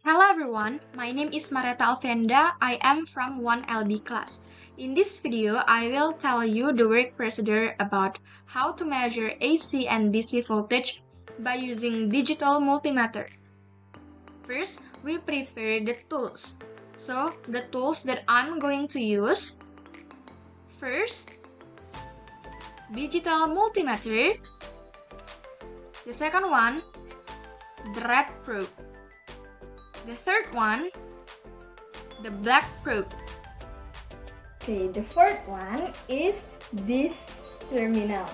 Hello everyone, my name is Mareta Alfieandha. I am from 1LB class. In this video, I will tell you the work procedure about how to measure AC and DC voltage by using digital multimeter. First, we prepare the tools. So, the tools that I'm going to use. First, digital multimeter. The second one, the red probe. The third one, the black probe. Okay, the fourth one is this terminal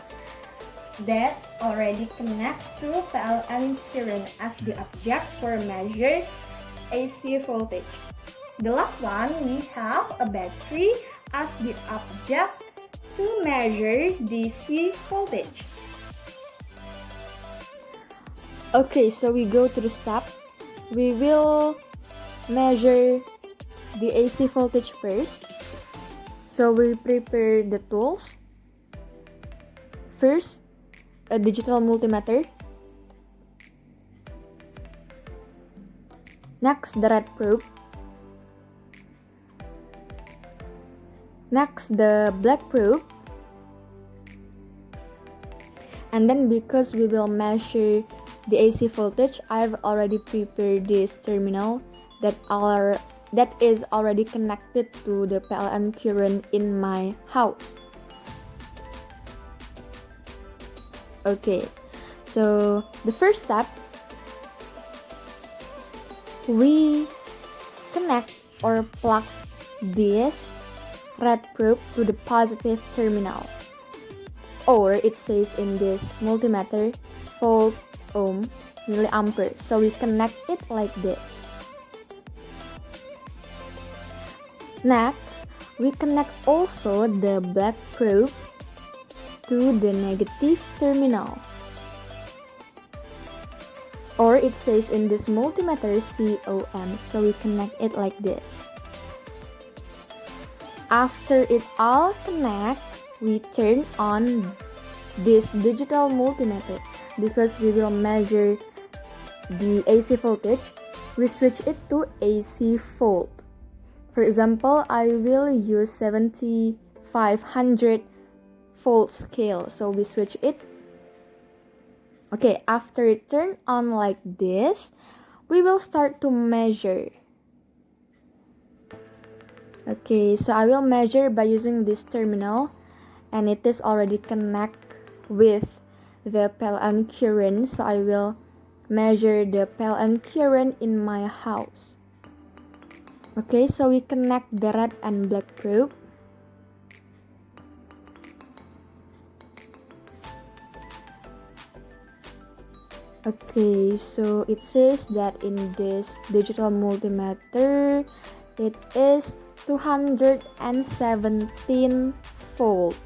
that already connects to PLN current as the object for measure AC voltage. The last one, we have a battery as the object to measure DC voltage. Okay, so we go to the step. We will measure the AC voltage first. So we prepare the tools. First, a digital multimeter. Next, the red probe. Next, the black probe. And then because we will measure the AC voltage, I've already prepared this terminal that is already connected to the PLN current in my house. Okay, so the first step, we connect or plug this red probe to the positive terminal, or it says in this multimeter volt ohm milliampere. So we connect it like this. Next, we connect also the black probe to the negative terminal, or it says in this multimeter COM. So we connect it like this. After it all connects, we turn on this digital multimeter. Because we will measure the AC voltage, we switch it to AC volt. For example, I will use 7500 volt scale, so we switch it. Okay, after it turn on like this, we will start to measure. Okay, so I will measure by using this terminal, and it is already connect with the PLN current, so I will measure the PLN current in my house. Okay, so we connect the red and black probe. Okay, so it says that in this digital multimeter, it is 217 volt.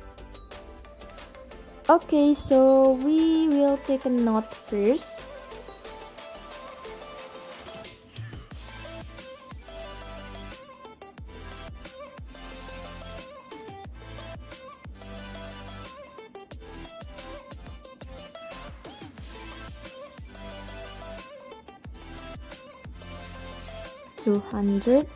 Okay, so we will take a note first. $200.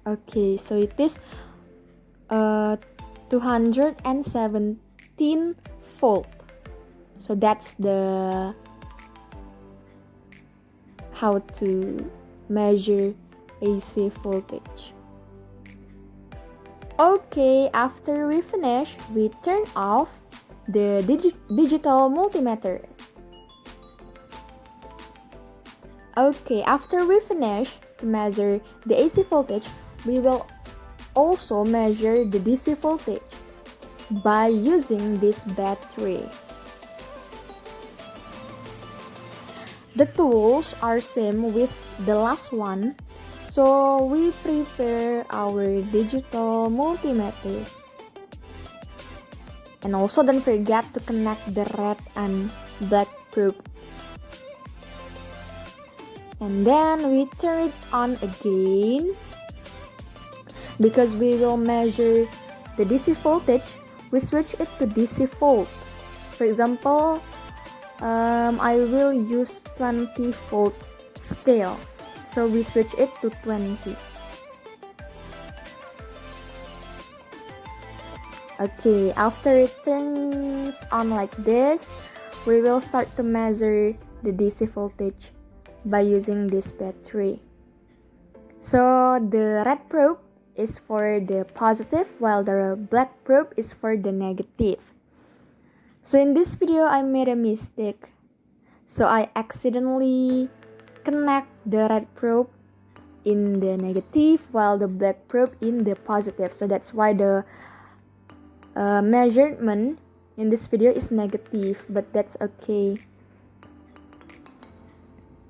Okay, so it is 217 volt. So that's the how to measure AC voltage. Okay, after we finish, we turn off the digital multimeter. Okay, after we finish to measure the AC voltage, we will also measure the DC voltage by using this battery. The tools are same with the last one, so we prepare our digital multimeter. And also don't forget to connect the red and black probe. And then we turn it on again. Because we will measure the DC voltage, we switch it to DC volt. For example, I will use 20 volt scale, so we switch it to 20. Okay, after it turns on like this, we will start to measure the DC voltage by using this battery. So the red probe is for the positive, while the black probe is for the negative. So in this video, I made a mistake. So I accidentally connect the red probe in the negative while the black probe in the positive. So that's why the measurement in this video is negative, but that's okay.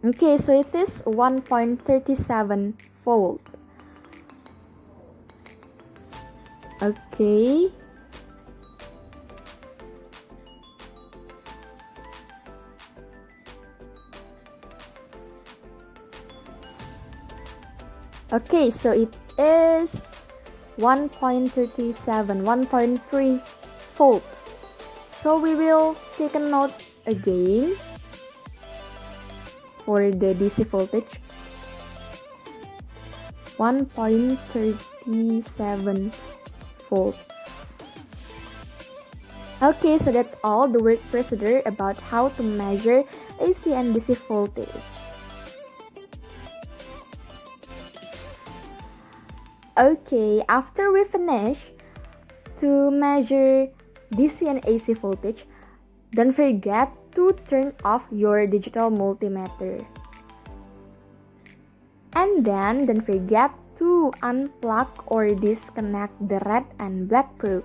Okay, so it is 1.37 volt. Okay. Okay, so it is 1.37, 1.3 volt. So we will take a note again for the DC voltage. 1.37 volt. Okay, so that's all the word procedure about how to measure AC and DC voltage. Okay, after we finish to measure DC and AC voltage, don't forget to turn off your digital multimeter. And then don't forget to unplug or disconnect the red and black probe.